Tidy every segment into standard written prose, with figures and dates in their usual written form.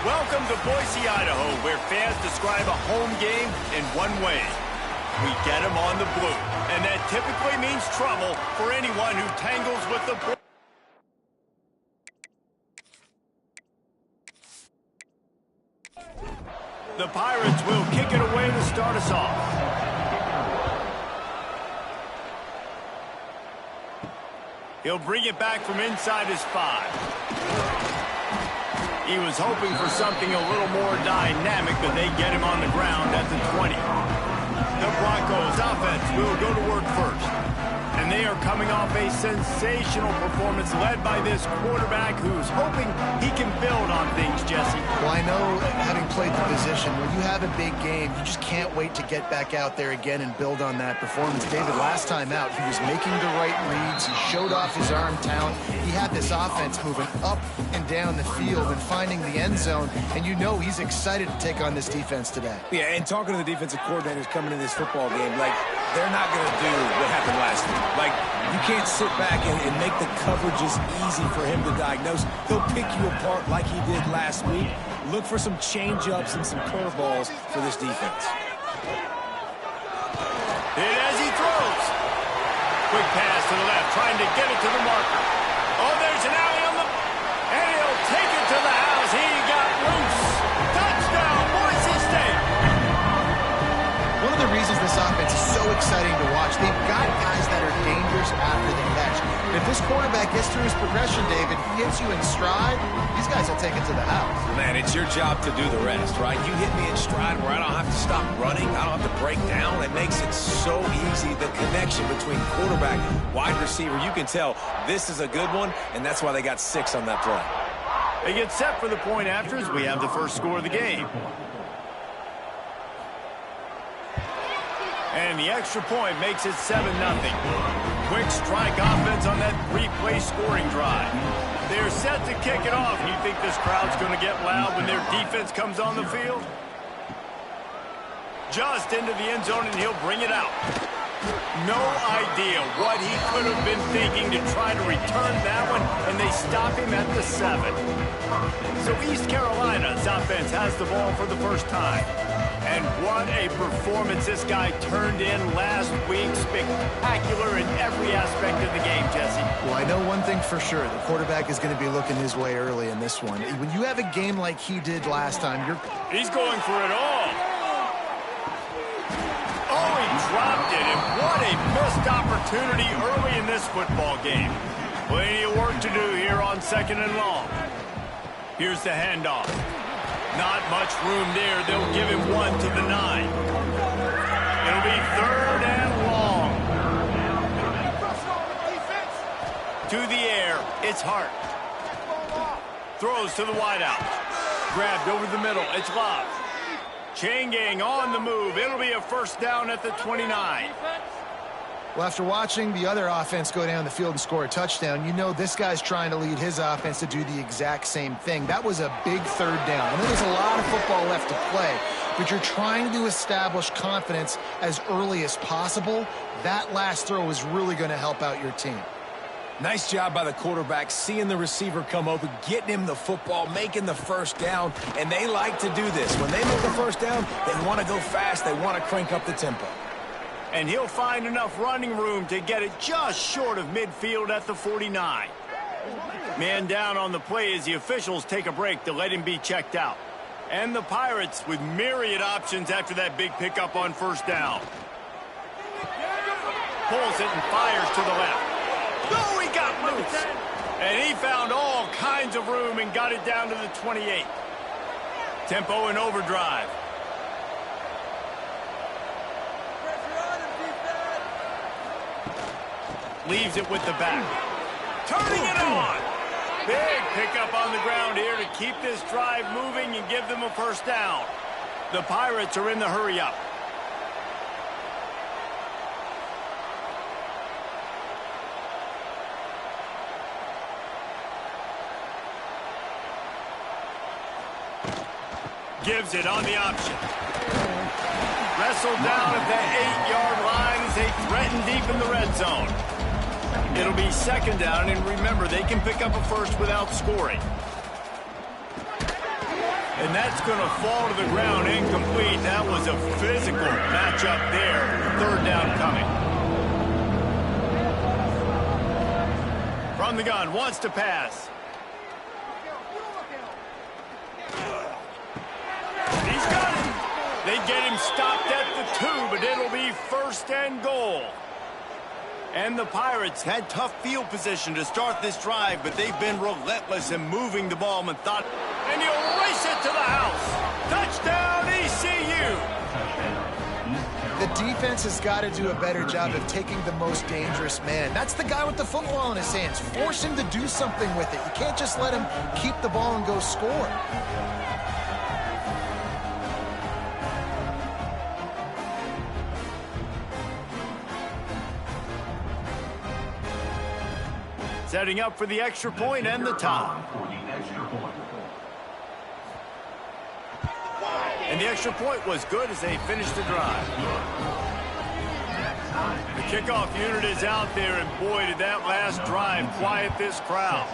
Welcome to Boise, Idaho, where fans describe a home game in one way. We get them on the blue, and that typically means trouble for anyone who tangles with the blue. The Pirates will kick it away to start us off. He'll bring it back from inside his 5. He was hoping for something a little more dynamic, but they get him on the ground at the 20. The Broncos offense will go to work first. And they are coming off a sensational performance led by this quarterback who's hoping he can build on things, Jesse. Well, I know, having played the position, when you have a big game, you just can't wait to get back out there again and build on that performance. David, last time out, he was making the right reads. He showed off his arm talent. He had this offense moving up and down the field and finding the end zone. And you know he's excited to take on this defense today. Yeah, and talking to the defensive coordinators coming in this football game, like, they're not going to do what happened last week. Like, you can't sit back and make the coverages easy for him to diagnose. He'll pick you apart like he did last week. Look for some change-ups and some curveballs for this defense. And as he throws. Quick pass to the left, trying to get it to the marker. Oh, there's an alley on the... And he'll take it to the house. He got loose. Touchdown, Boise State. One of the reasons this offense is so exciting to watch, they've got guys that are dangerous after the catch. And if this quarterback gets through his progression, David, he hits you in stride, these guys will take it to the house. Man, it's your job to do the rest, right? You hit me in stride where I don't have to stop running. I don't have to break down. It makes it so easy. The connection between quarterback, wide receiver, you can tell this is a good one, and that's why they got 6 on that play. They get set for the point after as we have the first score of the game. And the extra point makes it 7-0. Quick strike offense on that 3-play scoring drive. They're set to kick it off. You think this crowd's going to get loud when their defense comes on the field? Just into the end zone, and he'll bring it out. No idea what he could have been thinking to try to return that one, and they stop him at the 7. So East Carolina's offense has the ball for the first time. And what a performance this guy turned in last week. Spectacular in every aspect of the game, Jesse. Well, I know one thing for sure. The quarterback is going to be looking his way early in this one. When you have a game like he did last time, He's going for it all. Oh, he dropped it, and what a missed opportunity early in this football game. Plenty of work to do here on 2nd and long. Here's the handoff. Not much room there. They'll give him 1 to the 9. It'll be 3rd and long. To the air. It's Hart. Throws to the wideout. Grabbed over the middle. It's Love. Chain gang on the move. It'll be a first down at the 29. well, after watching the other offense go down the field and score a touchdown, you know this guy's trying to lead his offense to do the exact same thing. That was a big 3rd down. I know there's a lot of football left to play, but you're trying to establish confidence as early as possible. That last throw is really going to help out your team. Nice job by the quarterback, seeing the receiver come open, getting him the football, making the first down, and they like to do this. When they make the first down, they want to go fast, they want to crank up the tempo. And he'll find enough running room to get it just short of midfield at the 49. Man down on the play as the officials take a break to let him be checked out. And the Pirates with myriad options after that big pickup on first down. Pulls it and fires to the left. Oh, he got loose. And he found all kinds of room and got it down to the 28. Tempo in overdrive. Leaves it with the back. Turning it on. Big pickup on the ground here to keep this drive moving and give them a first down. The Pirates are in the hurry-up. Gives it on the option. Wrestled down at the 8-yard line as they threaten deep in the red zone. It'll be 2nd down, and remember, they can pick up a first without scoring. And that's going to fall to the ground incomplete. That was a physical matchup there. Third down coming. From the gun, wants to pass. He's got it. They get him stopped at the 2, but it'll be first and goal. And the Pirates had tough field position to start this drive, but they've been relentless in moving the ball and he'll race it to the house. Touchdown, ECU. The defense has got to do a better job of taking the most dangerous man. That's the guy with the football in his hands. Force him to do something with it. You can't just let him keep the ball and go score. Setting up for the extra point and the tie. And the extra point was good as they finished the drive. The kickoff unit is out there, and boy, did that last drive quiet this crowd.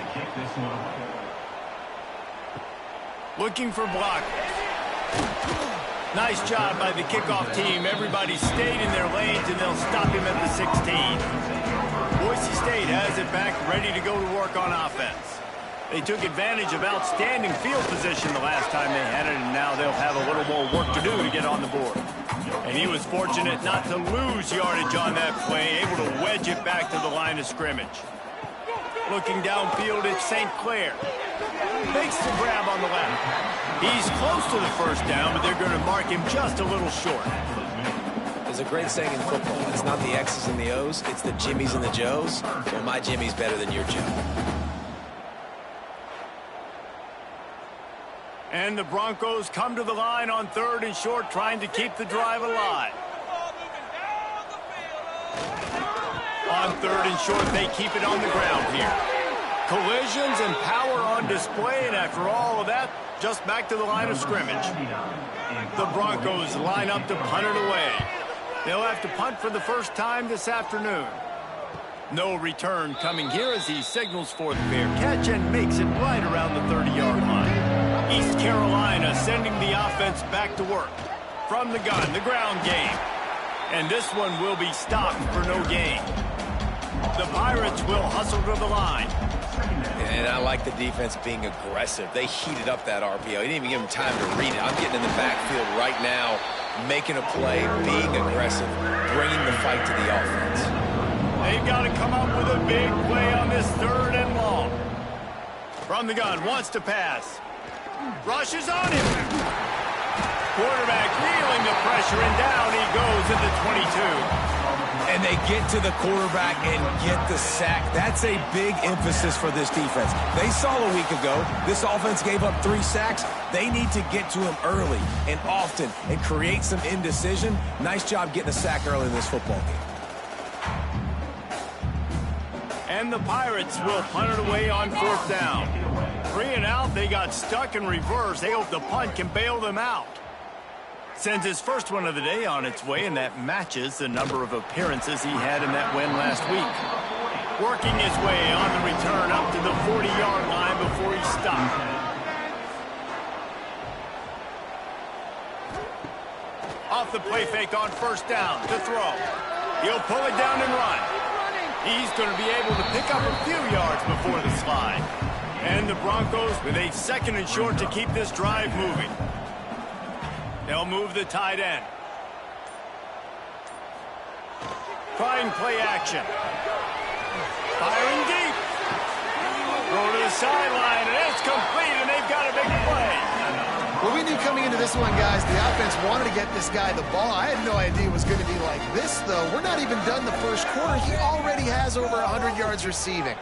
Looking for blockers. Nice job by the kickoff team. Everybody stayed in their lanes, and they'll stop him at the 16. Boise State has it back, ready to go to work on offense. They took advantage of outstanding field position the last time they had it, and now they'll have a little more work to do to get on the board. And he was fortunate not to lose yardage on that play, able to wedge it back to the line of scrimmage. Looking downfield, it's St. Clair. Makes the grab on the left. He's close to the first down, but they're going to mark him just a little short. There's a great saying in football. It's not the X's and the O's, it's the Jimmies and the Joes. Well, my Jimmy's better than your Joe. And the Broncos come to the line on 3rd and short, trying to keep the drive alive. On 3rd and short, they keep it on the ground here. Collisions and power on display, and after all of that, just back to the line of scrimmage. The Broncos line up to punt it away. They'll have to punt for the first time this afternoon. No return coming here as he signals for the fair catch and makes it right around the 30-yard line. East Carolina sending the offense back to work. From the gun, the ground game. And this one will be stopped for no gain. The Pirates will hustle to the line. And I like the defense being aggressive. They heated up that RPO. He didn't even give him time to read it. I'm getting in the backfield right now, making a play, being aggressive, bringing the fight to the offense. They've got to come up with a big play on this 3rd and long. From the gun, wants to pass. Rushes on him. Quarterback feeling the pressure, and down he goes at the 22. And they get to the quarterback and get the sack. That's a big emphasis for this defense. They saw a week ago, this offense gave up 3 sacks. They need to get to him early and often and create some indecision. Nice job getting a sack early in this football game. And the Pirates will punt it away on 4th down. 3 and out, they got stuck in reverse. They hope the punt can bail them out. Sends his first one of the day on its way, and that matches the number of appearances he had in that win last week. Working his way on the return up to the 40-yard line before he stopped. Off the play fake on 1st down to throw. He'll pull it down and run. He's going to be able to pick up a few yards before the slide. And the Broncos with a 2nd and short to keep this drive moving. They'll move the tight end. Trying play action. Firing deep. Throw to the sideline, and it's complete, and they've got a big play. Well, we knew coming into this one, guys, the offense wanted to get this guy the ball. I had no idea it was going to be like this, though. We're not even done the first quarter. He already has over 100 yards receiving.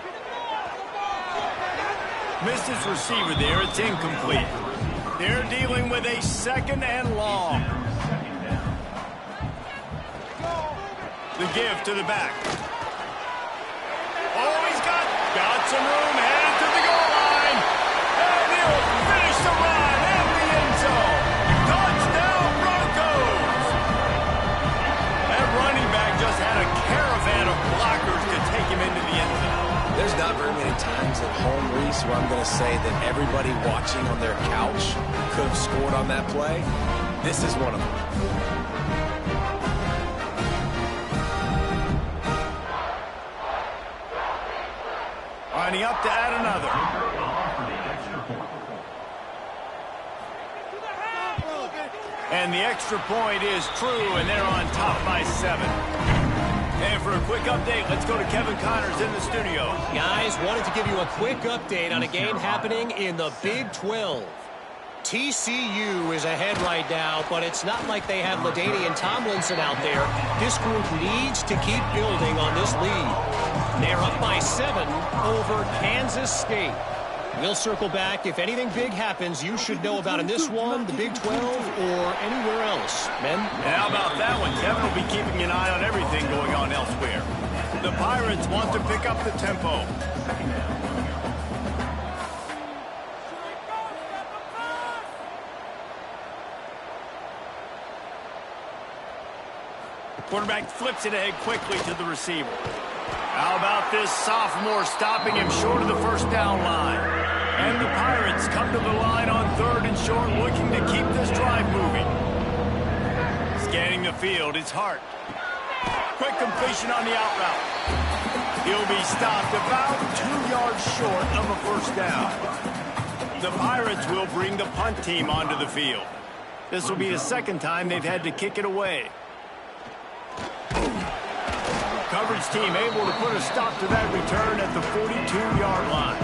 Missed his receiver there. It's incomplete. They're dealing with a 2nd and long. The give to the back. Oh, he's got some room, headed to the goal line. And he'll finish the run in the end zone. Touchdown, Broncos. That running back just had a caravan of blockers to take him into the end zone. There's not not very many times at home, Reese, where I'm going to say that everybody watching on their couch could have scored on that play. This is one of them. Lining up to add another. And the extra point is true, and they're on top by 7. And for a quick update, let's go to Kevin Connors in the studio. Guys, wanted to give you a quick update on a game happening in the Big 12. TCU is ahead right now, but it's not like they have LaDainian Tomlinson out there. This group needs to keep building on this lead. They're up by 7 over Kansas State. We'll circle back. If anything big happens, you should know about in this one, the Big 12, or anywhere else. Men? And how about that one? Kevin will be keeping an eye on everything going on elsewhere. The Pirates want to pick up the tempo. The quarterback flips it ahead quickly to the receiver. How about this sophomore stopping him short of the first down line? And the Pirates come to the line on 3rd and short, looking to keep this drive moving. Scanning the field, it's Hart. Quick completion on the out route. He'll be stopped about 2 yards short of a first down. The Pirates will bring the punt team onto the field. This will be the second time they've had to kick it away. Coverage team able to put a stop to that return at the 42-yard line.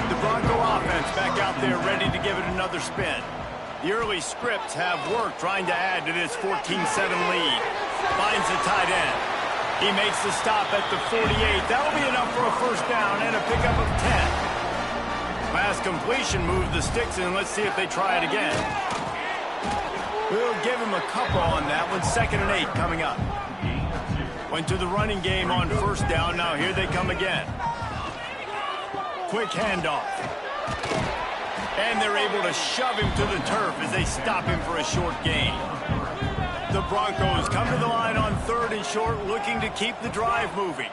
The Bronco offense back out there ready to give it another spin. The early scripts have worked trying to add to this 14-7 lead. Finds the tight end. He makes the stop at the 48. That'll be enough for a first down and a pickup of 10. Last completion moved the sticks in. Let's see if they try it again. We'll give him a couple on that one. 2nd and 8 coming up. Went to the running game on first down. Now here they come again. Quick handoff. And they're able to shove him to the turf as they stop him for a short gain. The Broncos come to the line on 3rd and short, looking to keep the drive moving.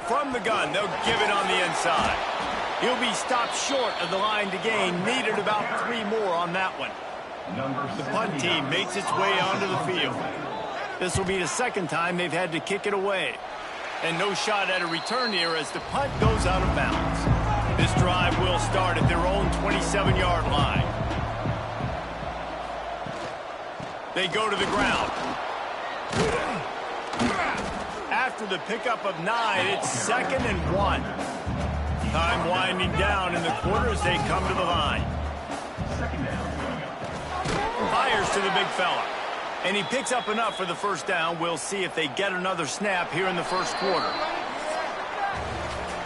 From the gun, they'll give it on the inside. He'll be stopped short of the line to gain. Needed about 3 more on that one. The punt team makes its way onto the field. This will be the second time they've had to kick it away. And no shot at a return here as the punt goes out of bounds. This drive will start at their own 27-yard line. They go to the ground. After the pickup of 9, it's 2nd and 1. Time winding down in the quarter as they come to the line. Fires to the big fella. And he picks up enough for the first down. We'll see if they get another snap here in the first quarter.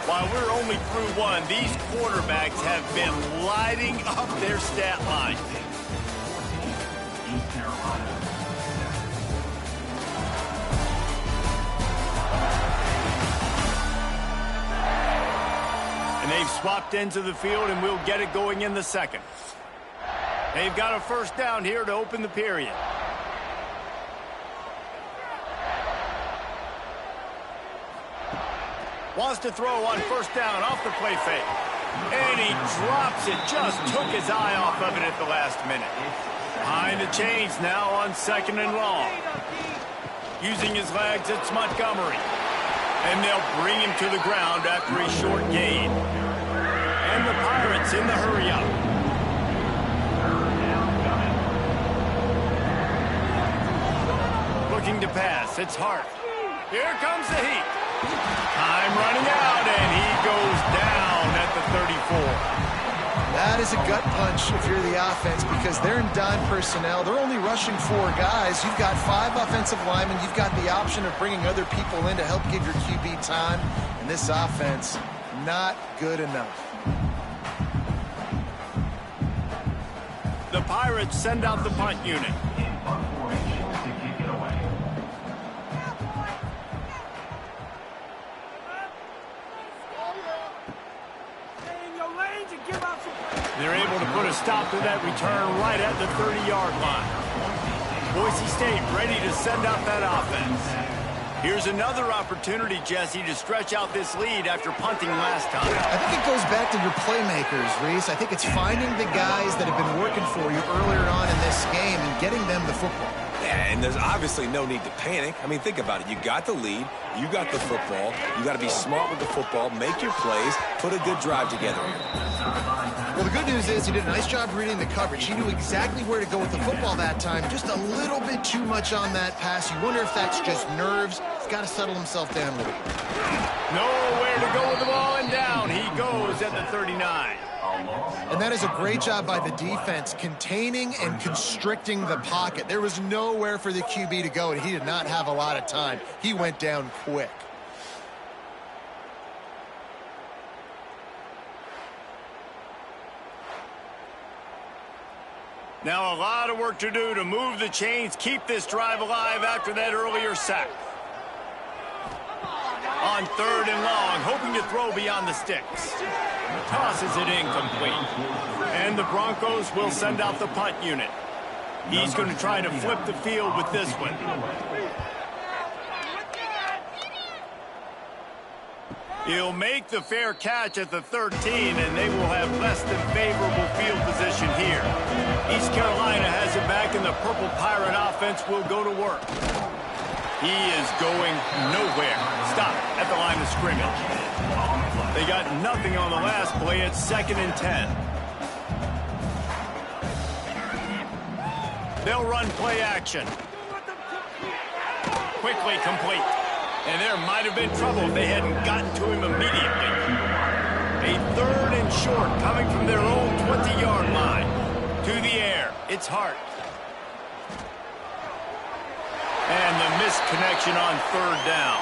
While we're only through 1, these quarterbacks have been lighting up their stat line. And they've swapped into the field, and we'll get it going in the second. They've got a first down here to open the period. Wants to throw on first down off the play fake. And he drops it. Just took his eye off of it at the last minute. Behind the chains now on 2nd and long. Using his legs, it's Montgomery. And they'll bring him to the ground after a short gain. And the Pirates in the hurry-up. Looking to pass. It's Hart. Here comes the heat. Time running out, and he goes down at the 34. That is a gut punch if you're the offense because they're in dime personnel. They're only rushing 4 guys. You've got 5 offensive linemen. You've got the option of bringing other people in to help give your QB time. And this offense, not good enough. The Pirates send out the punt unit. They're able to put a stop to that return right at the 30-yard line. Boise State ready to send out that offense. Here's another opportunity, Jesse, to stretch out this lead after punting last time. I think it goes back to your playmakers, Reese. I think it's finding the guys that have been working for you earlier on in this game and getting them the football. Yeah, and there's obviously no need to panic. I mean, think about it. You got the lead. You got the football. You got to be smart with the football, make your plays, put a good drive together. Well, the good news is he did a nice job reading the coverage. He knew exactly where to go with the football that time. Just a little bit too much on that pass. You wonder if that's just nerves. He's got to settle himself down a little bit. Nowhere to go with the ball, and down he goes at the 39. And that is a great job by the defense, containing and constricting the pocket. There was nowhere for the QB to go, and he did not have a lot of time. He went down quick. Now a lot of work to do to move the chains, keep this drive alive after that earlier sack. On 3rd and long, hoping to throw beyond the sticks. Tosses it incomplete. And the Broncos will send out the punt unit. He's going to try to flip the field with this one. He'll make the fair catch at the 13, and they will have less than favorable field position here. East Carolina has it back, and the Purple Pirate offense will go to work. He is going nowhere. Stop at the line of scrimmage. They got nothing on the last play. It's 2nd and 10. They'll run play action. Quickly complete. And there might have been trouble if they hadn't gotten to him immediately. A 3rd and short coming from their own 20-yard line. To the air. It's Hart. And the missed connection on 3rd down.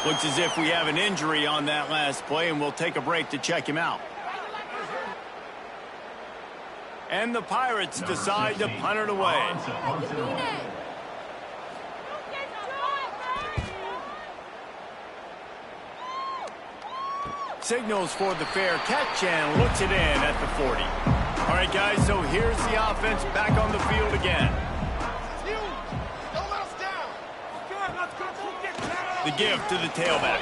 Looks as if we have an injury on that last play, and we'll take a break to check him out. And the Pirates decide to punt it away. Signals for the fair catch and looks it in at the 40. All right, guys, so here's the offense back on the field again. The give to the tailback.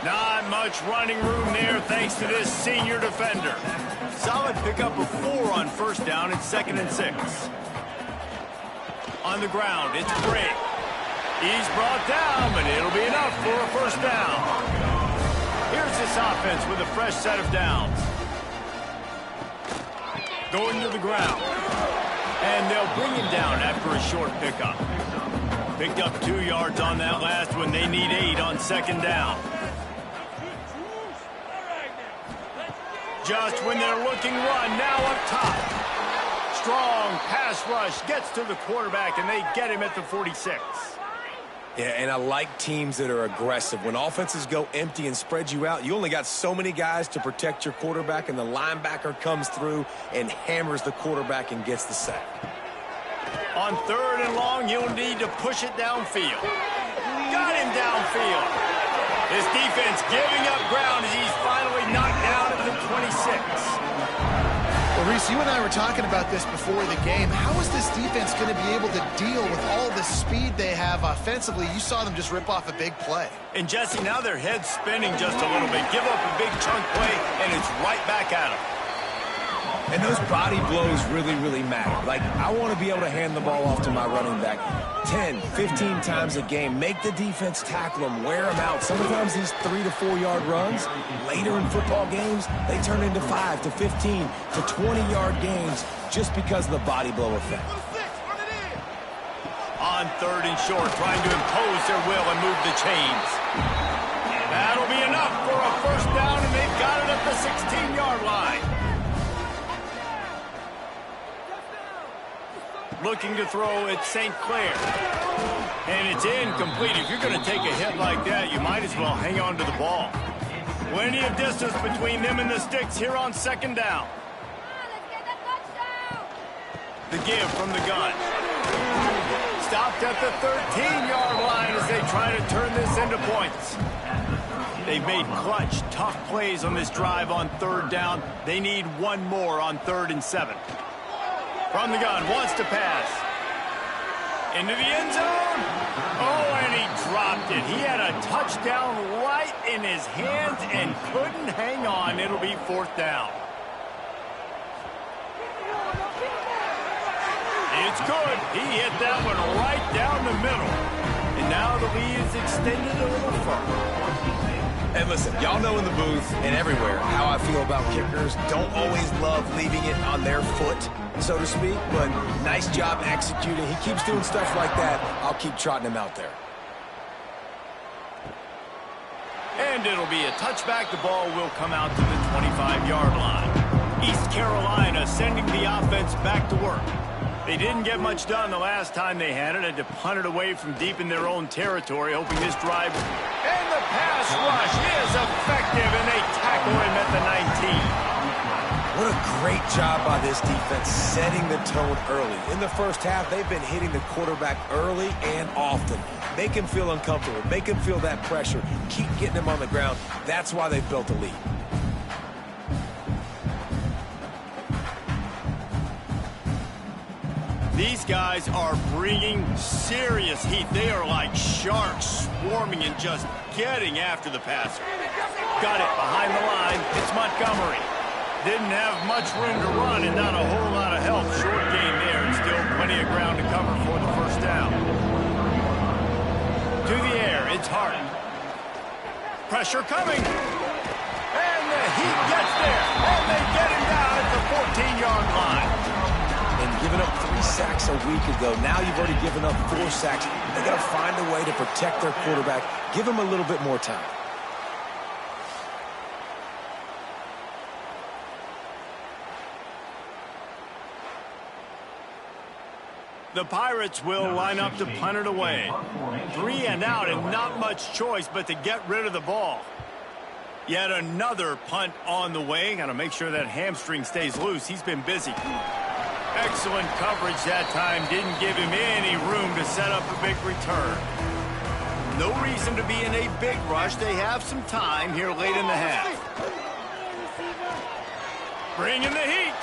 Not much running room there thanks to this senior defender. Solid pickup of 4 on 1st down. It's 2nd and 6. On the ground, it's Bray. He's brought down, but it'll be enough for a 1st down. Here's this offense with a fresh set of downs. Going to the ground. And they'll bring him down after a short pickup. Picked up 2 yards on that last one. They need 8 on 2nd down. Just when they're looking run, now up top. Strong pass rush gets to the quarterback, and they get him at the 46. Yeah, and I like teams that are aggressive. When offenses go empty and spread you out, you only got so many guys to protect your quarterback, and the linebacker comes through and hammers the quarterback and gets the sack. On 3rd and long, you'll need to push it downfield. Got him downfield. His defense giving up ground as he's finally knocked down at the 26. Well, Reese, you and I were talking about this before the game. How is this defense going to be able to deal with all the speed they have offensively? You saw them just rip off a big play. And, Jesse, now their head's spinning just a little bit. Give up a big chunk play, and it's right back at them. And those body blows really, really matter. Like, I want to be able to hand the ball off to my running back 10, 15 times a game. Make the defense tackle them, wear them out. Sometimes these 3 to 4 yard runs, later in football games, they turn into 5 to 15 to 20-yard games just because of the body blow effect. On 3rd and short, trying to impose their will and move the chains. That'll be enough for a 1st down, and they've got it at the 16-yard line. Looking to throw at St. Clair. And it's incomplete. If you're going to take a hit like that, you might as well hang on to the ball. Plenty of distance between them and the sticks here on 2nd down. The give from the gun. Stopped at the 13-yard line as they try to turn this into points. They've made clutch, tough plays on this drive on 3rd down. They need 1 more on 3rd and 7. From the gun, wants to pass. Into the end zone. Oh, and he dropped it. He had a touchdown right in his hands and couldn't hang on. It'll be 4th down. It's good. He hit that one right down the middle. And now the lead is extended a little further. And listen, y'all know in the booth and everywhere how I feel about kickers. Don't always love leaving it on their foot, so to speak, but nice job executing. He keeps doing stuff like that. I'll keep trotting him out there. And it'll be a touchback. The ball will come out to the 25-yard line. East Carolina sending the offense back to work. They didn't get much done the last time they had it. Had to punt it away from deep in their own territory, hoping this drive. And the pass rush is effective, and they tackle him at the 19. What a great job by this defense setting the tone early. In the first half, they've been hitting the quarterback early and often. Make him feel uncomfortable. Make him feel that pressure. Keep getting him on the ground. That's why they've built a lead. These guys are bringing serious heat. They are like sharks swarming and just getting after the passer. Got it behind the line. It's Montgomery. Didn't have much room to run and not a whole lot of help. Short game there and still plenty of ground to cover for the 1st down. To the air. It's Harden. Pressure coming. And the Heat gets there. And they get him down at the 14-yard line. And giving up 3 sacks a week ago. Now you've already given up 4 sacks. They got to find a way to protect their quarterback. Give him a little bit more time. The Pirates will line up to punt it away. 3 and out and not much choice but to get rid of the ball. Yet another punt on the way. Got to make sure that hamstring stays loose. He's been busy. Excellent coverage that time. Didn't give him any room to set up a big return. No reason to be in a big rush. They have some time here late in the half. Bring in the heat.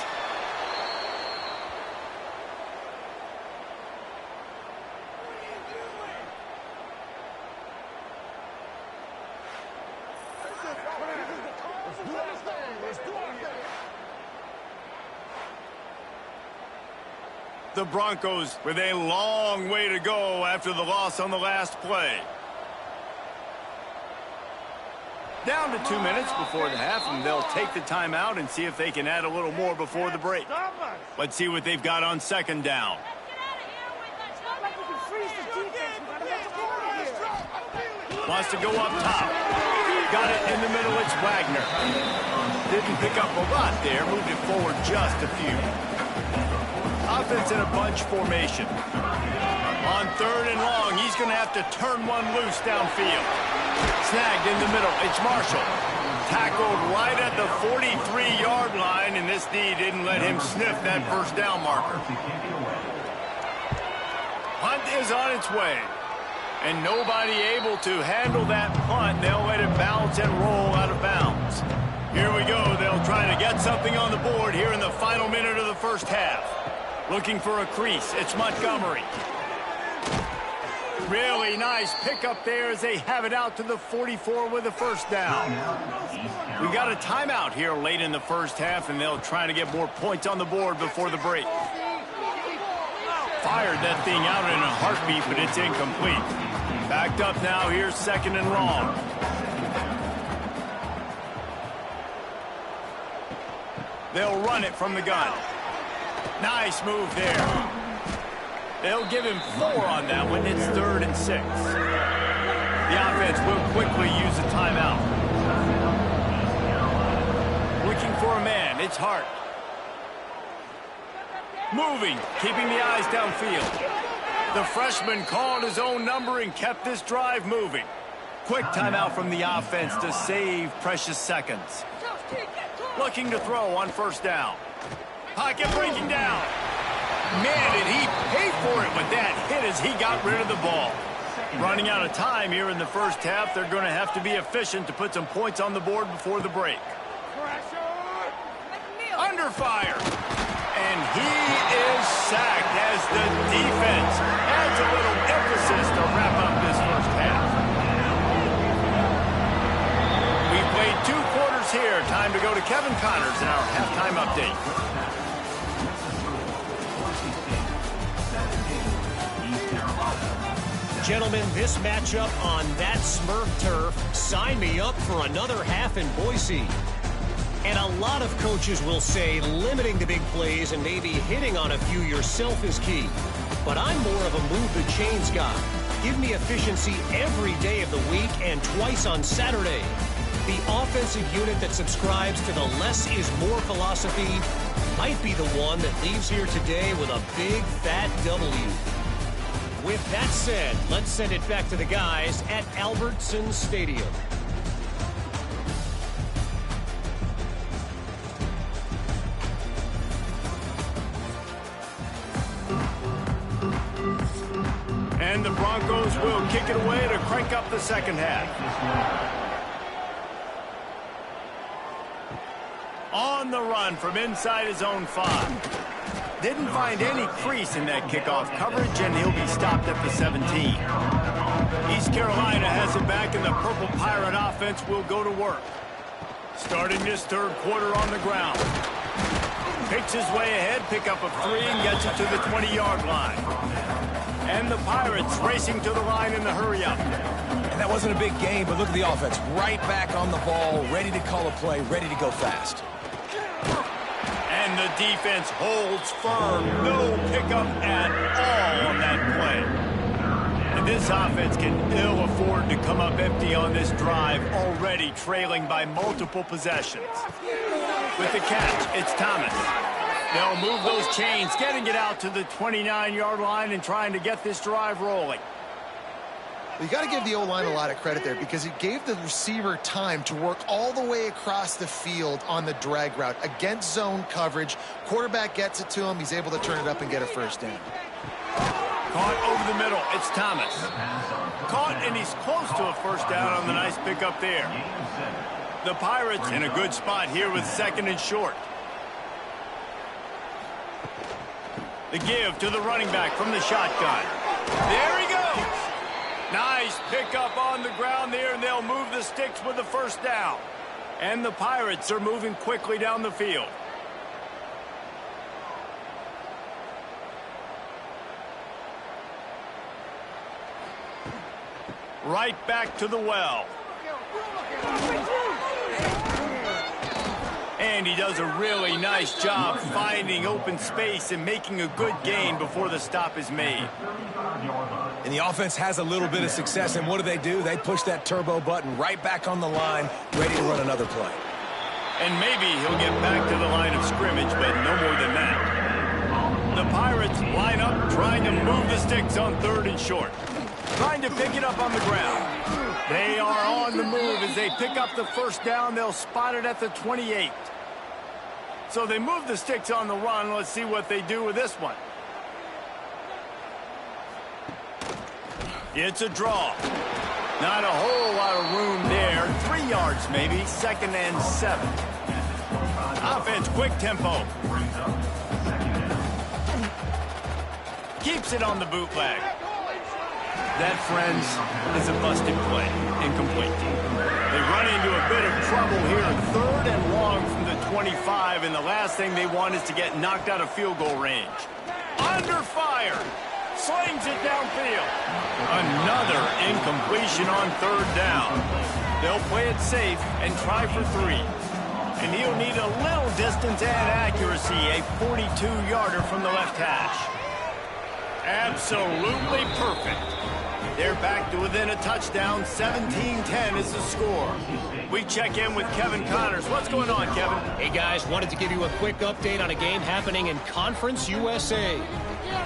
The Broncos with a long way to go after the loss on the last play. Down to 2 minutes before the half, and they'll take the timeout and see if they can add a little more before the break. Let's see what they've got on 2nd down. Wants to go up top. Got it in the middle. It's Wagner. Didn't pick up a lot there. Moved it forward just a few. Offense in a bunch formation. On 3rd and long, he's going to have to turn one loose downfield. Snagged in the middle. It's Marshall. Tackled right at the 43-yard line, and this D didn't let him sniff that 1st down marker. Punt is on its way. And nobody able to handle that punt. They'll let it bounce and roll out of bounds. Here we go. They'll try to get something on the board here in the final minute of the 1st half. Looking for a crease. It's Montgomery. Really nice pickup there as they have it out to the 44 with a 1st down. We got a timeout here late in the 1st half, and they'll try to get more points on the board before the break. Fired that thing out in a heartbeat, but it's incomplete. Backed up now. Here's 2nd and long. They'll run it from the gun. Nice move there. They'll give him 4 on that one. It's 3rd and 6. The offense will quickly use a timeout. Looking for a man. It's Hart. Moving, keeping the eyes downfield. The freshman called his own number and kept this drive moving. Quick timeout from the offense to save precious seconds. Looking to throw on 1st down. Pocket breaking down. Man, did he pay for it with that hit as he got rid of the ball. Running out of time here in the 1st half. They're going to have to be efficient to put some points on the board before the break. Under fire. And he is sacked as the defense adds a little emphasis to wrap up this first half. We played 2 quarters here. Time to go to Kevin Connors in our halftime update. Gentlemen, this matchup on that Smurf turf, sign me up for another half in Boise. And a lot of coaches will say limiting the big plays and maybe hitting on a few yourself is key. But I'm more of a move the chains guy. Give me efficiency every day of the week and twice on Saturday. The offensive unit that subscribes to the less is more philosophy might be the one that leaves here today with a big fat W. With that said, let's send it back to the guys at Albertson Stadium. And the Broncos will kick it away to crank up the second half. On the run from inside his own 5. Didn't find any crease in that kickoff coverage, and he'll be stopped at the 17. East Carolina has it back, and the Purple Pirate offense will go to work. Starting this third quarter on the ground. Picks his way ahead, pick up a 3, and gets it to the 20-yard line. And the Pirates racing to the line in the hurry-up. And that wasn't a big game, but look at the offense. Right back on the ball, ready to call a play, ready to go fast. And the defense holds firm. No pickup at all on that play. And this offense can ill afford to come up empty on this drive, already trailing by multiple possessions. With the catch, it's Thomas. They'll move those chains, getting it out to the 29-yard line and trying to get this drive rolling. You got to give the O-line a lot of credit there because it gave the receiver time to work all the way across the field on the drag route against zone coverage. Quarterback gets it to him. He's able to turn it up and get a first down. Caught over the middle. It's Thomas. Caught, and he's close to a first down on the nice pickup there. The Pirates in a good spot here with 2nd and short. The give to the running back from the shotgun. There he goes. Nice pickup on the ground there, and they'll move the sticks with the first down. And the Pirates are moving quickly down the field. Right back to the well. And he does a really nice job finding open space and making a good gain before the stop is made. And the offense has a little bit of success, and what do? They push that turbo button right back on the line, ready to run another play. And maybe he'll get back to the line of scrimmage, but no more than that. The Pirates line up, trying to move the sticks on 3rd and short. Trying to pick it up on the ground. They are on the move as they pick up the first down. They'll spot it at the 28. So they move the sticks on the run. Let's see what they do with this one. It's a draw. Not a whole lot of room there. 3 yards maybe. 2nd and 7. Offense, quick tempo. Keeps it on the bootleg. That, friends, is a busted play. Incomplete. They run into a bit of trouble here. 3rd and long from the 25, and the last thing they want is to get knocked out of field goal range. Under fire. Slings it downfield. Another incompletion on 3rd down. They'll play it safe and try for 3. And he'll need a little distance and accuracy. A 42-yarder from the left hash. Absolutely perfect. They're back to within a touchdown. 17-10 is the score. We check in with Kevin Connors. What's going on, Kevin? Hey, guys, wanted to give you a quick update on a game happening in Conference USA.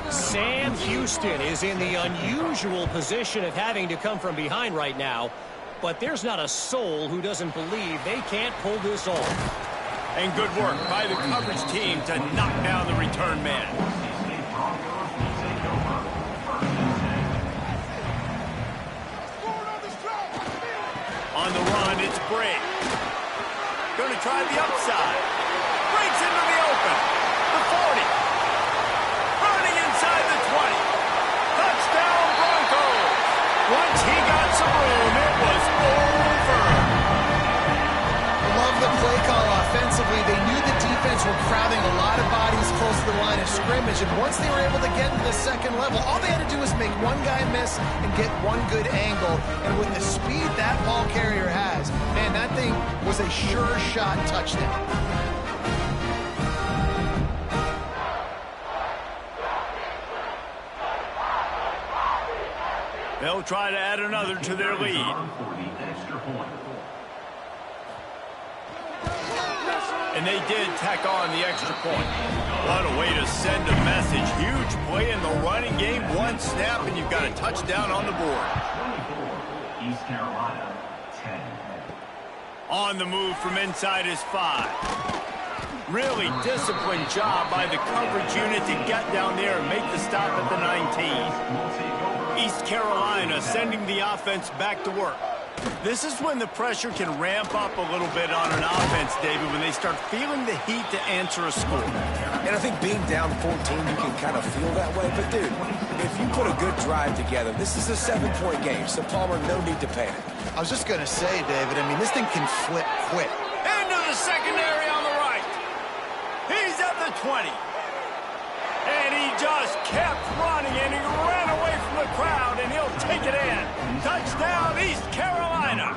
Sam Houston is in the unusual position of having to come from behind right now, but there's not a soul who doesn't believe they can't pull this off. And good work by the coverage team to knock down the return man. On the run, it's Brake. Going to try the upside. Breaks into the open. The 40. miss and get one good angle. And with the speed that ball carrier has, man, that thing was a sure shot touchdown. They'll try to add another to their lead. And they did tack on the extra point. What a way to send a message. Huge play in the running game. One snap, and you've got a touchdown on the board. East Carolina, 10. On the move from inside his 5. Really disciplined job by the coverage unit to get down there and make the stop at the 19. East Carolina sending the offense back to work. This is when the pressure can ramp up a little bit on an offense, David, when they start feeling the heat to answer a score. And I think being down 14, you can kind of feel that way. But, dude, if you put a good drive together, this is a 7-point game, so Palmer, no need to panic. I was just going to say, David, I mean, this thing can flip quick. Into the secondary on the right. He's at the 20. And he just kept running, and he ran away from the crowd, and he'll take it in. Touchdown, East Carolina.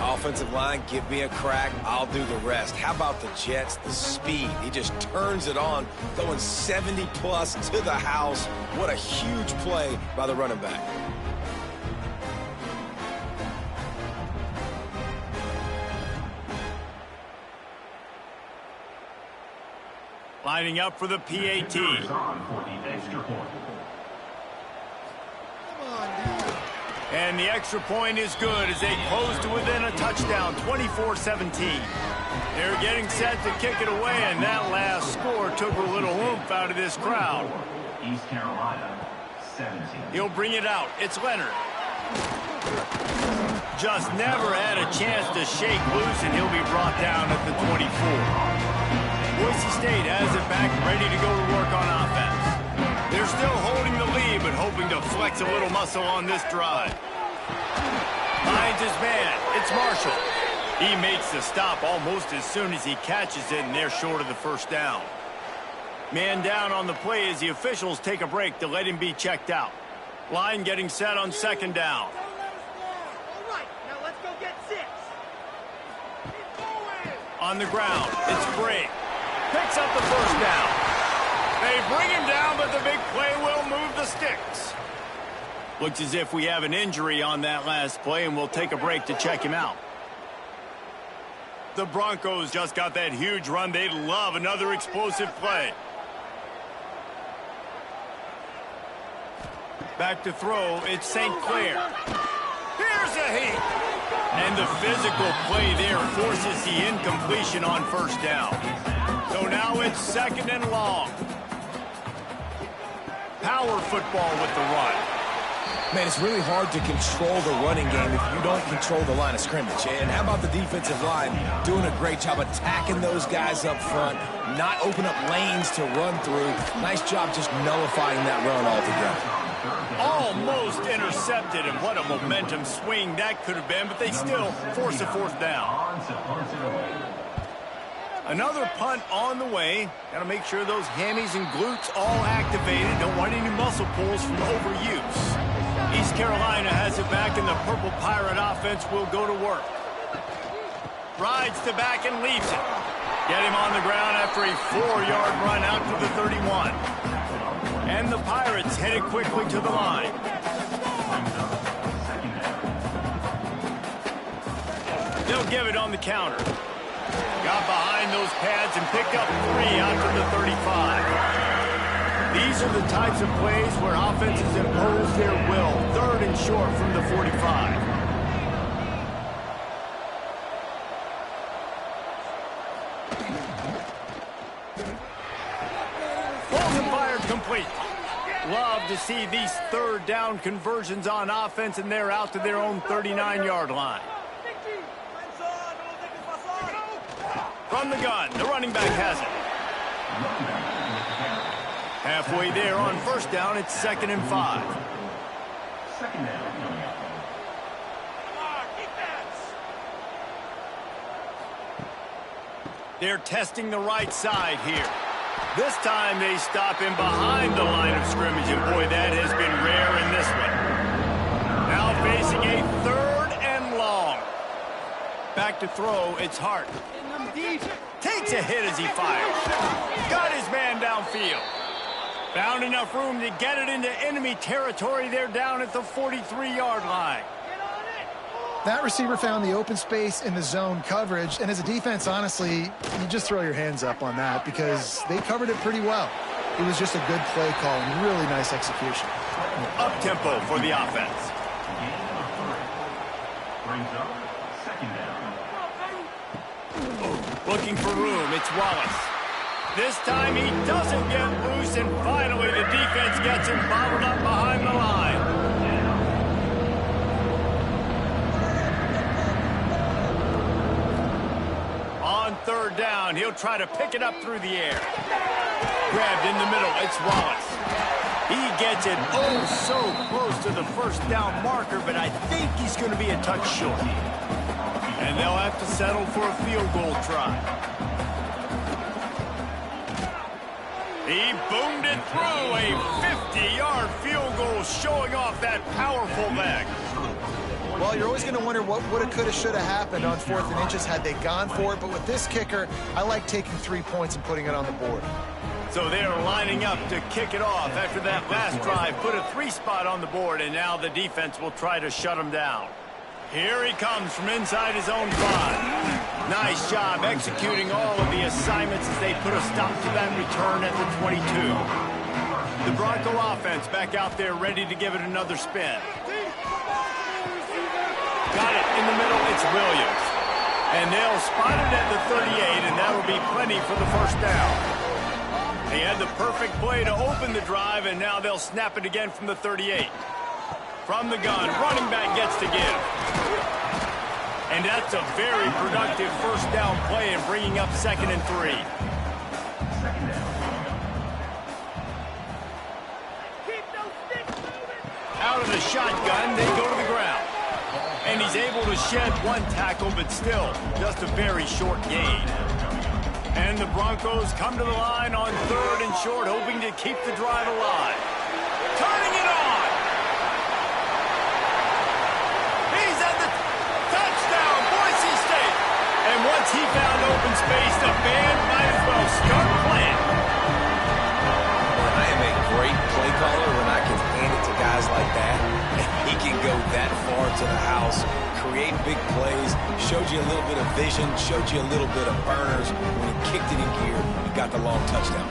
Offensive line, give me a crack. I'll do the rest. How about the Jets? The speed. He just turns it on, going 70-plus to the house. What a huge play by the running back. Lining up for the PAT. And the extra point is good as they close to within a touchdown, 24-17. They're getting set to kick it away, and that last score took a little oomph out of this crowd. East Carolina, 17. He'll bring it out. It's Leonard. Just never had a chance to shake loose, and he'll be brought down at the 24. Boise State has it back, ready to go to work on offense. They're still holding the lead, but hoping to flex a little muscle on this drive. Finds his man. It's Marshall. He makes the stop almost as soon as he catches it, and they're short of the first down. Man down on the play as the officials take a break to let him be checked out. Line getting set on second down. All right, now let's go get 6. On the ground, it's Bray. Picks up the first down. They bring him down, but the big play will move the sticks. Looks as if we have an injury on that last play, and we'll take a break to check him out. The Broncos just got that huge run. They'd love another explosive play. Back to throw, it's St. Clair. Here's a heat. And the physical play there forces the incompletion on first down. So now it's second and long. Power football with the run. Man, it's really hard to control the running game if you don't control the line of scrimmage. And how about the defensive line doing a great job attacking those guys up front, not open up lanes to run through. Nice job just nullifying that run altogether. Almost intercepted, and what a momentum swing that could have been, but they still force a fourth down. Another punt on the way. Got to make sure those hammies and glutes all activated. Don't want any muscle pulls from overuse. East Carolina has it back, and the Purple Pirate offense will go to work. Rides to back and leaves it. Get him on the ground after a 4-yard run out to the 31. And the Pirates headed quickly to the line. They'll give it on the counter. Got behind those pads and picked up 3 out to the 35. These are the types of plays where offenses impose their will. 3rd and short from the 45. Balls and fired complete. Love to see these 3rd down conversions on offense, and they're out to their own 39-yard line. From the gun, the running back has it. Halfway there on first down, it's 2nd and 5. Second down. They're testing the right side here. This time they stop him behind the line of scrimmage, and boy, that has been rare in this one. Now facing a 3rd and long. Back to throw, it's Hart. Takes a hit as he fires. Got his man downfield. Found enough room to get it into enemy territory. They're down at the 43-yard line. That receiver found the open space in the zone coverage, and as a defense, honestly, you just throw your hands up on that because they covered it pretty well. It was just a good play call and really nice execution. Up-tempo for the offense. Brings up second down. Looking for room, it's Wallace. This time he doesn't get loose, and finally the defense gets him bottled up behind the line. On 3rd down, he'll try to pick it up through the air. Grabbed in the middle, it's Wallace. He gets it oh so close to the 1st down marker, but I think he's going to be a touch short. And they'll have to settle for a field goal try. He boomed it through a 50-yard field goal, showing off that powerful leg. Well, you're always going to wonder what woulda, coulda, shoulda happened on 4th and inches had they gone for it. But with this kicker, I like taking 3 points and putting it on the board. So they're lining up to kick it off after that last drive. Put a 3 spot on the board, and now the defense will try to shut him down. Here he comes from inside his own 5. Nice job executing all of the assignments as they put a stop to that return at the 22. The Bronco offense back out there ready to give it another spin. Got it in the middle, it's Williams. And they'll spot it at the 38, and that'll be plenty for the 1st down. They had the perfect play to open the drive, and now they'll snap it again from the 38. From the gun, running back gets to give. And that's a very productive 1st down play and bringing up 2nd and 3. Second down. Keep those sticks moving. Out of the shotgun, they go to the ground. And he's able to shed 1 tackle, but still just a very short gain. And the Broncos come to the line on 3rd and short, hoping to keep the drive alive. Turning it on! He's at the touchdown, Boise State! And once he found open space, the band might as well start playing. I am a great play caller when I can hand it to guys like that. He can go that far to the house, create big plays, showed you a little bit of vision, showed you a little bit of burners. When he kicked it in gear, he got the long touchdown.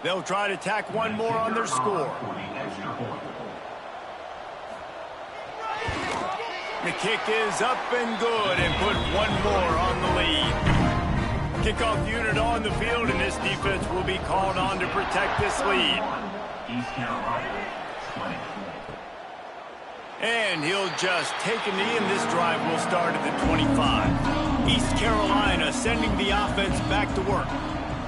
They'll try to tack 1 more on their score. For the extra point. The kick is up and good and put 1 more on the lead. Kickoff unit on the field, and this defense will be called on to protect this lead. East Carolina, 20. And he'll just take a knee, and this drive will start at the 25. East Carolina sending the offense back to work.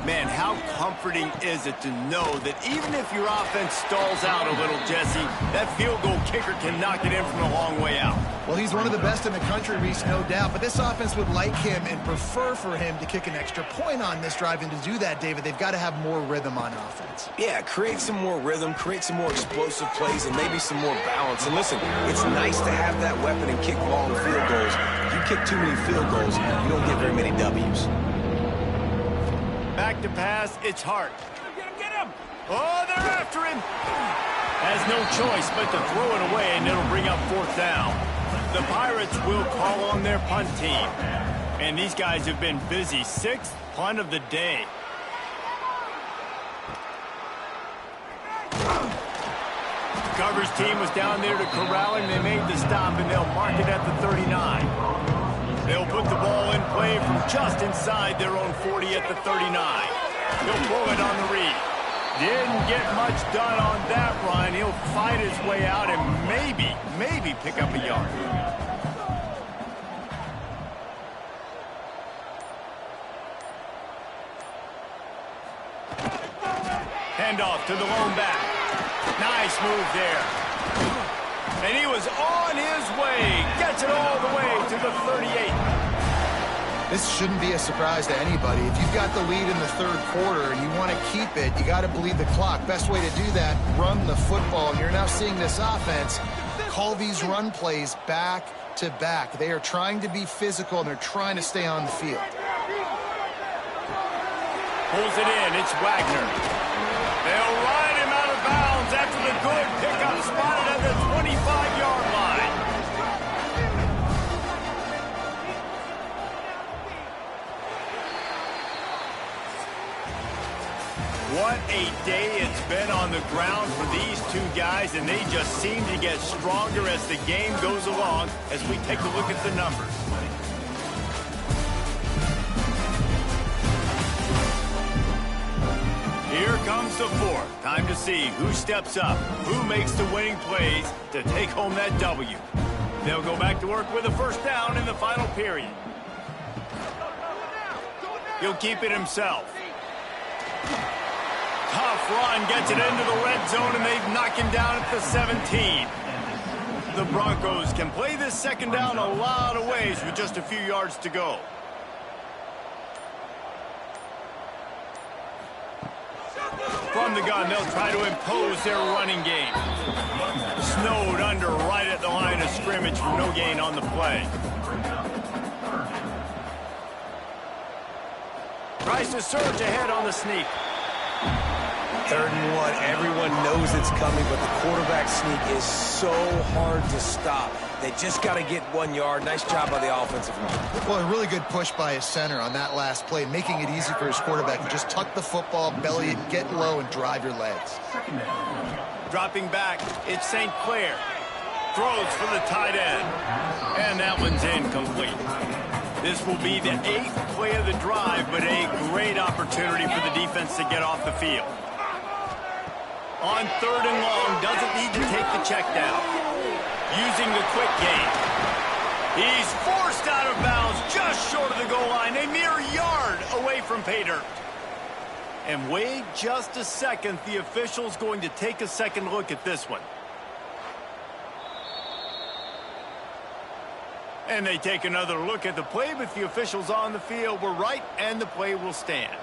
Man, how comforting is it to know that even if your offense stalls out a little, Jesse, that field goal kicker can knock it in from a long way out. Well, he's one of the best in the country, Reese, no doubt. But this offense would like him and prefer for him to kick an extra point on this drive. And to do that, David, they've got to have more rhythm on offense. Yeah, create some more rhythm, create some more explosive plays, and maybe some more balance. And listen, it's nice to have that weapon and kick long field goals. If you kick too many field goals, you don't get very many W's. Back to pass, it's Hart. Get him! Oh, they're after him! Has no choice but to throw it away, and it'll bring up 4th down. The Pirates will call on their punt team. And these guys have been busy. 6th punt of the day. Coverage team was down there to corral him. They made the stop, and they'll mark it at the 39. They'll put the ball in play from just inside their own 40 at the 39. He'll pull it on the read. Didn't get much done on that run. He'll fight his way out and maybe pick up a yard. Handoff to the lone back. Nice move there. And he was on his way. Gets it all the way to the 38. This shouldn't be a surprise to anybody. If you've got the lead in the third quarter and you want to keep it, you got to bleed the clock. Best way to do that, run the football. And you're now seeing this offense call these run plays back to back. They are trying to be physical, and they're trying to stay on the field. Pulls it in. It's Wagner. They'll ride him out of bounds after the good pickup spotted at the 25-yard line. What a day it's been on the ground for these two guys, and they just seem to get stronger as the game goes along as we take a look at the numbers. Here comes the fourth. Time to see who steps up, who makes the winning plays to take home that W. They'll go back to work with a first down in the final period. He'll keep it himself. Tough run, gets it into the red zone, and they've knocked him down at the 17. The Broncos can play this second down a lot of ways with just a few yards to go. From the gun, they'll try to impose their running game. Snowed under right at the line of scrimmage for no gain on the play. Tries to surge ahead on the sneak. 3rd and 1. Everyone knows it's coming, but the quarterback sneak is so hard to stop. They just got to get 1 yard. Nice job by the offensive line. Well, a really good push by his center on that last play, making it easy for his quarterback to just tuck the football, belly it, get low, and drive your legs. Dropping back, it's St. Clair. Throws for the tight end. And that one's incomplete. This will be the 8th play of the drive, but a great opportunity for the defense to get off the field. On 3rd and long, doesn't need to take the check down. Using the quick game. He's forced out of bounds just short of the goal line, a mere yard away from pay dirt. And wait just a second, the official's going to take a second look at this one. And they take another look at the play, but the officials on the field were right, and the play will stand.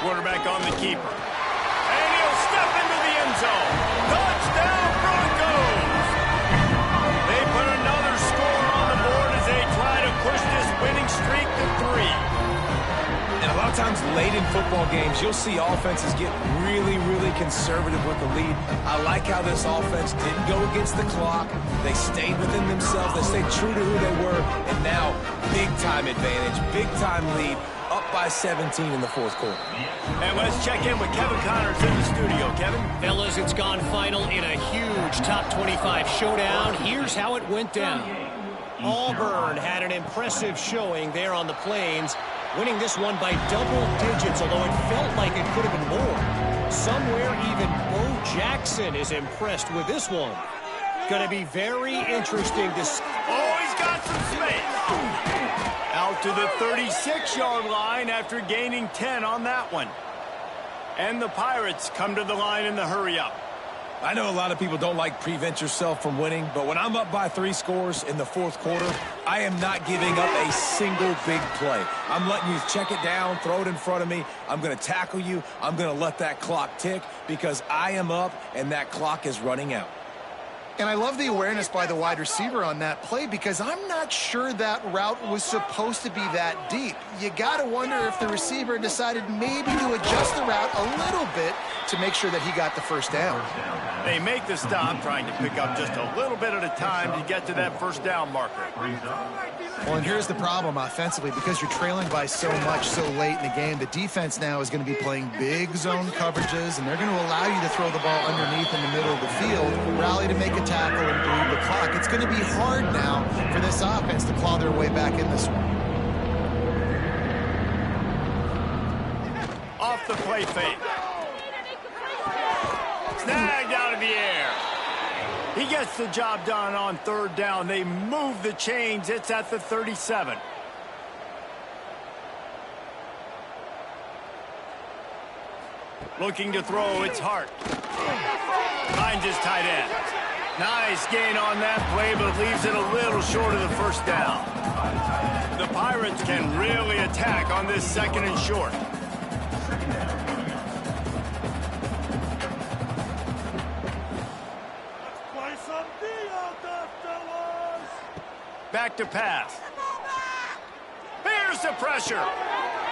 Quarterback on the keeper. And he'll step into the end zone. Touchdown, Broncos! They put another score on the board as they try to push this winning streak to 3. And a lot of times late in football games, you'll see offenses get really, really conservative with the lead. I like how this offense didn't go against the clock. They stayed within themselves. They stayed true to who they were. And now, big-time advantage, big-time lead, up by 17 in the 4th quarter. And let's check in with Kevin Connors in the studio. Kevin? Fellas, it's gone final in a huge top 25 showdown. Here's how it went down. Auburn had an impressive showing there on the Plains, winning this one by double digits, although it felt like it could have been more. Somewhere even Bo Jackson is impressed with this one. Going to be very interesting to see. Oh, he's got some space. Out to the 36-yard line after gaining 10 on that one. And the Pirates come to the line in the hurry-up. I know a lot of people don't like prevent yourself from winning, but when I'm up by 3 scores in the 4th quarter, I am not giving up a single big play. I'm letting you check it down, throw it in front of me. I'm going to tackle you. I'm going to let that clock tick because I am up and that clock is running out. And I love the awareness by the wide receiver on that play because I'm not sure that route was supposed to be that deep. You got to wonder if the receiver decided maybe to adjust the route a little bit to make sure that he got the first down. They make the stop, trying to pick up just a little bit at a time to get to that first down marker. Well, and here's the problem offensively. Because you're trailing by so much so late in the game, the defense now is going to be playing big zone coverages, and they're going to allow you to throw the ball underneath in the middle of the field, rally to make a tackle, and bleed the clock. It's going to be hard now for this offense to claw their way back in this one. Off the play fake. Snagged out of the air. He gets the job done on 3rd down. They move the chains. It's at the 37. Looking to throw, it's Hart. Finds his tight end. Nice gain on that play, but leaves it a little short of the first down. The Pirates can really attack on this 2nd and short. Play some D out there, fellas! Back to pass. Here's the pressure.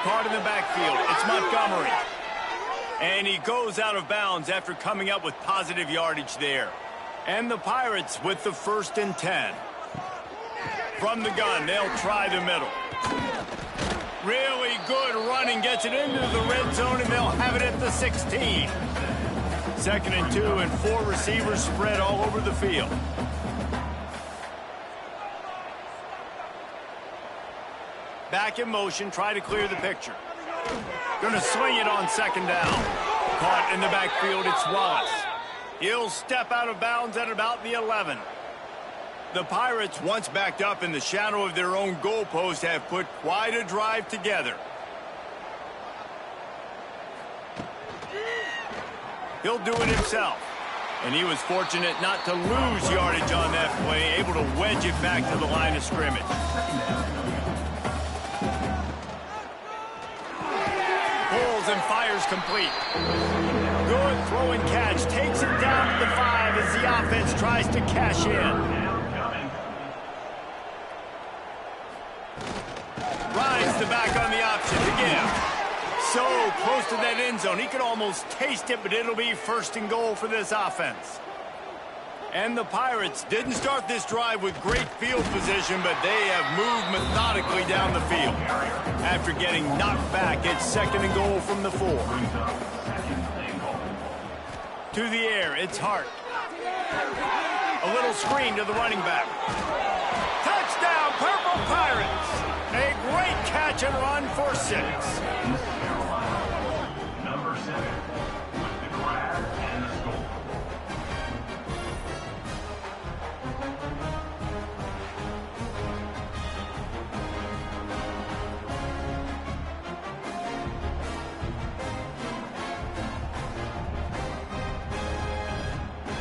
Caught in the backfield. It's Montgomery. And he goes out of bounds after coming up with positive yardage there. And the Pirates with the 1st and 10. From the gun, they'll try the middle. Really good running, gets it into the red zone, and they'll have it at the 16. 2nd and 2, and 4 receivers spread all over the field. Back in motion, try to clear the picture. Gonna swing it on 2nd down. Caught in the backfield, it's Wallace. He'll step out of bounds at about the 11. The Pirates, once backed up in the shadow of their own goalpost, have put quite a drive together. He'll do it himself. And he was fortunate not to lose yardage on that play, able to wedge it back to the line of scrimmage. Pulls and fires complete. Good throw and catch. Takes it down to the 5 as the offense tries to cash in. Rides the back on the option to give. So close to that end zone. He could almost taste it, but it'll be 1st and goal for this offense. And the Pirates didn't start this drive with great field position, but they have moved methodically down the field. After getting knocked back, it's 2nd and goal from the 4. To the air, it's Hart. A little screen to the running back. Touchdown, Purple Pirates! A great catch and run for 6. Number 7 with the grab and the score.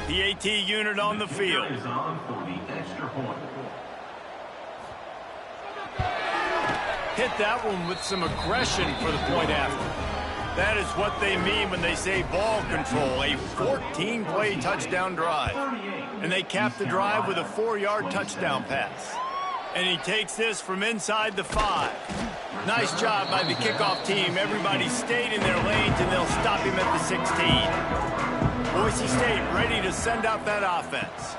The AT unit on the field. Is on for the extra point. Hit that one with some aggression for the point after. That is what they mean when they say ball control, a 14-play touchdown drive. And they cap the drive with a 4-yard touchdown pass. And he takes this from inside the 5. Nice job by the kickoff team. Everybody stayed in their lanes, and they'll stop him at the 16. Boise State ready to send out that offense.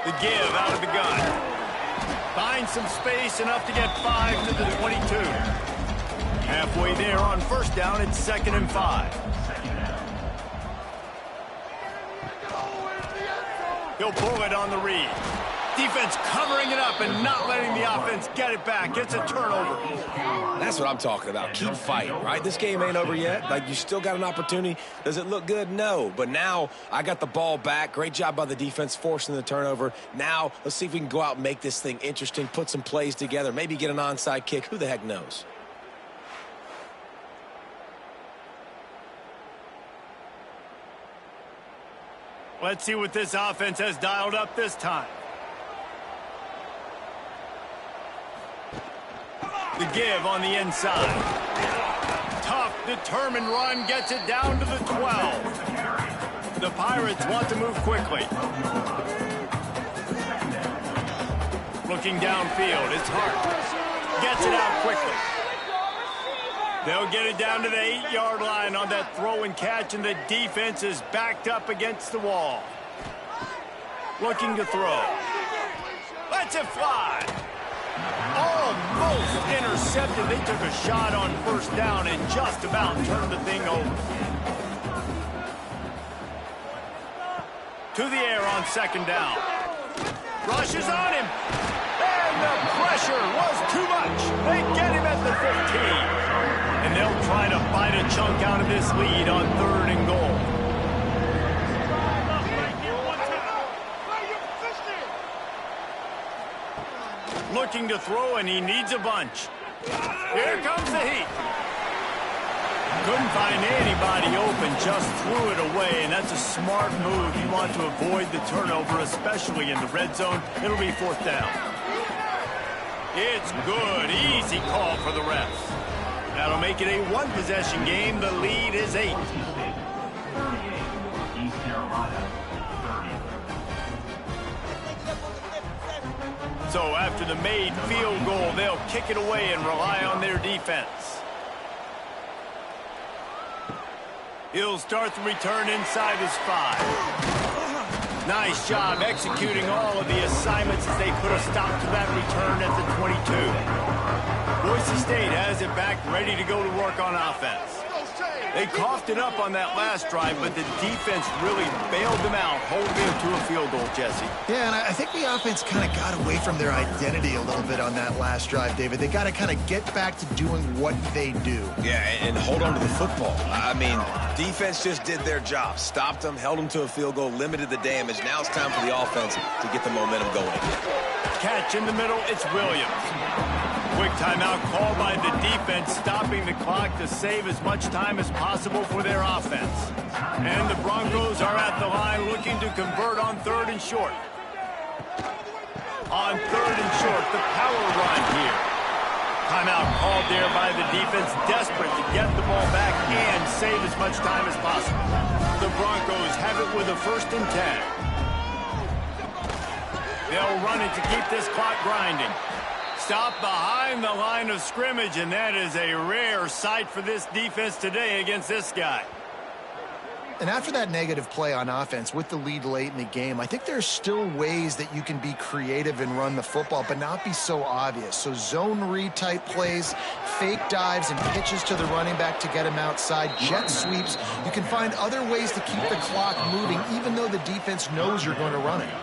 The give out of the gun. Finds some space, enough to get 5 to the 22. Halfway there on 1st down, it's 2nd and 5. He'll pull it on the read. Defense covering it up and not letting the offense get it back. It's a turnover. That's what I'm talking about. Keep fighting, right? This game ain't over yet. Like, you still got an opportunity. Does it look good? No. But now I got the ball back. Great job by the defense forcing the turnover. Now let's see if we can go out and make this thing interesting, put some plays together, maybe get an onside kick. Who the heck knows? Let's see what this offense has dialed up this time. The give on the inside. Tough, determined run gets it down to the 12. The Pirates want to move quickly. Looking downfield, it's Hart. Gets it out quickly. They'll get it down to the 8-yard line on that throw and catch, and the defense is backed up against the wall. Looking to throw. Lets it fly. Almost intercepted. They took a shot on 1st down and just about turned the thing over. To the air on 2nd down. Rushes on him. And the pressure was too much. They get him at the 15. And they'll try to bite a chunk out of this lead on 3rd and goal. Looking to throw, and he needs a bunch. Here comes the heat. Couldn't find anybody open, just threw it away, and that's a smart move. You want to avoid the turnover, especially in the red zone. It'll be 4th down. It's good. Easy call for the refs. That'll make it a one-possession game. The lead is 8. 38, East Carolina, 30. So after the made field goal, they'll kick it away and rely on their defense. He'll start the return inside his 5. Nice job executing all of the assignments as they put a stop to that return at the 22. Boise State has it back, ready to go to work on offense. They coughed it up on that last drive, but the defense really bailed them out, holding them to a field goal, Jesse. Yeah, and I think the offense kind of got away from their identity a little bit on that last drive, David. They got to kind of get back to doing what they do. Yeah, and hold on to the football. I mean, defense just did their job. Stopped them, held them to a field goal, limited the damage. Now it's time for the offense to get the momentum going again. Catch in the middle, it's Williams. Quick timeout called by the defense, stopping the clock to save as much time as possible for their offense. And the Broncos are at the line looking to convert on 3rd and short. On 3rd and short, the power run here. Timeout called there by the defense, desperate to get the ball back and save as much time as possible. The Broncos have it with a 1st and 10. They'll run it to keep this clock grinding. Stop behind the line of scrimmage, and that is a rare sight for this defense today against this guy. And after that negative play on offense with the lead late in the game, I think there's still ways that you can be creative and run the football, but not be so obvious. So zone read type plays, fake dives, and pitches to the running back to get him outside, jet sweeps. You can find other ways to keep the clock moving, even though the defense knows you're going to run it.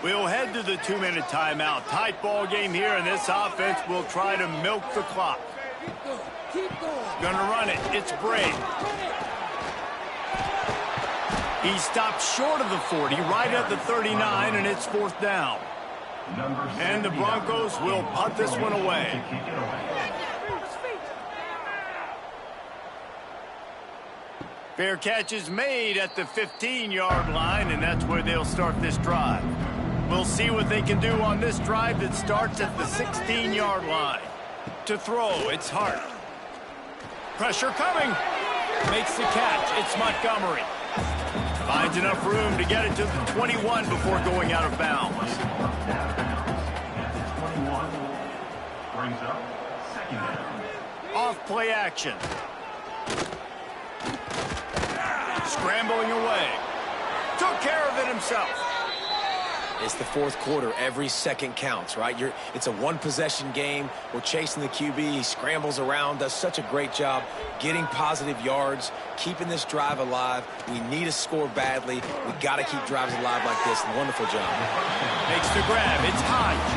We'll head to the 2-minute timeout. Tight ball game here, and this offense will try to milk the clock. Gonna run it. It's Bray. He stopped short of the 40, right at the 39, and it's 4th down. And the Broncos will punt this one away. Fair catch is made at the 15-yard line, and that's where they'll start this drive. We'll see what they can do on this drive that starts at the 16-yard line. To throw, it's Hart. Pressure coming. Makes the catch. It's Montgomery. Finds enough room to get it to the 21 before going out of bounds. 21 brings up 2nd down. Off play action. Scrambling away. Took care of it himself. It's the 4th quarter. Every second counts, right? It's a one-possession game. We're chasing the QB. He scrambles around, does such a great job getting positive yards, keeping this drive alive. We need a score badly. We got to keep drives alive like this. Wonderful job. Makes the grab. It's Hodge.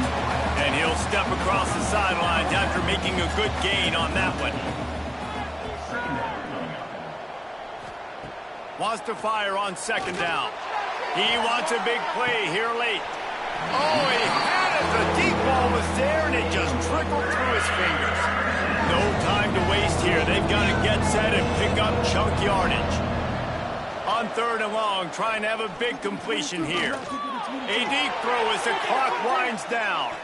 And he'll step across the sidelines after making a good gain on that one. Wants to fire on 2nd down. He wants a big play here late. Oh, he had it. The deep ball was there, and it just trickled through his fingers. No time to waste here. They've got to get set and pick up chunk yardage. On 3rd and long, trying to have a big completion here. A deep throw as the clock winds down.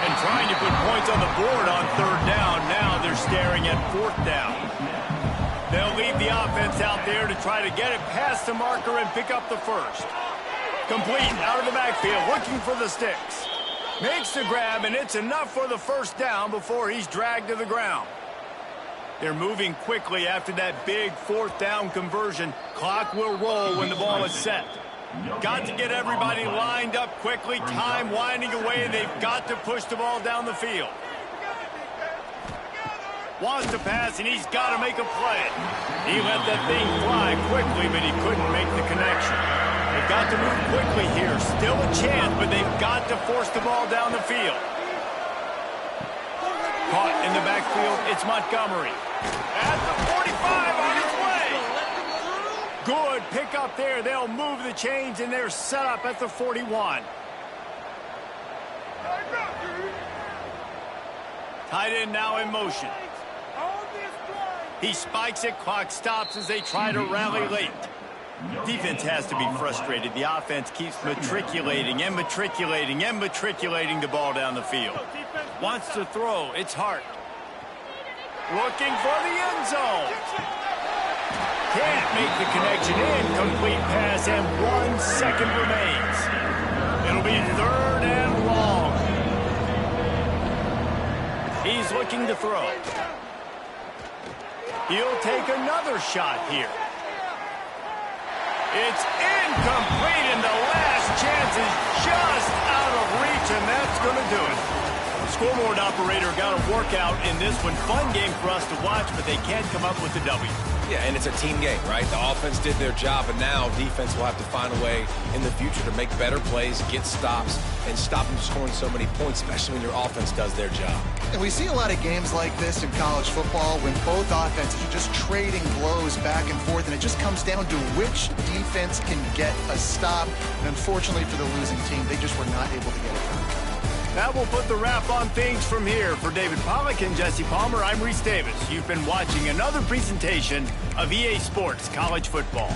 And trying to put points on the board on 3rd down. Now they're staring at 4th down. They'll leave the offense out there to try to get it past the marker and pick up the 1st. Complete out of the backfield, looking for the sticks. Makes the grab, and it's enough for the 1st down before he's dragged to the ground. They're moving quickly after that big 4th down conversion. Clock will roll when the ball is set. Got to get everybody lined up quickly. Time winding away, and they've got to push the ball down the field. Wants to pass, and he's got to make a play. He let that thing fly quickly, but he couldn't make the connection. They've got to move quickly here. Still a chance, but they've got to force the ball down the field. Caught in the backfield, it's Montgomery. At the 45, on his way. Good pick up there. They'll move the chains, and they're set up at the 41. Tight end now in motion. He spikes it, clock stops as they try to rally late. Defense has to be frustrated. The offense keeps matriculating and matriculating and matriculating the ball down the field. Wants to throw. It's Hart. Looking for the end zone. Can't make the connection. Incomplete pass, and 1 second remains. It'll be 3rd and long. He's looking to throw. He'll take another shot here. It's incomplete, and the last chance is just out of reach, and that's going to do it. Scoreboard operator got a workout in this one. Fun game for us to watch, but they can't come up with the W. Yeah, and it's a team game, right? The offense did their job, and now defense will have to find a way in the future to make better plays, get stops, and stop them scoring so many points, especially when your offense does their job. And we see a lot of games like this in college football when both offenses are just trading blows back and forth, and it just comes down to which defense can get a stop. And unfortunately for the losing team, they just were not able to get it done. That will put the wrap on things from here. For David Pollack and Jesse Palmer, I'm Reese Davis. You've been watching another presentation of EA Sports College Football.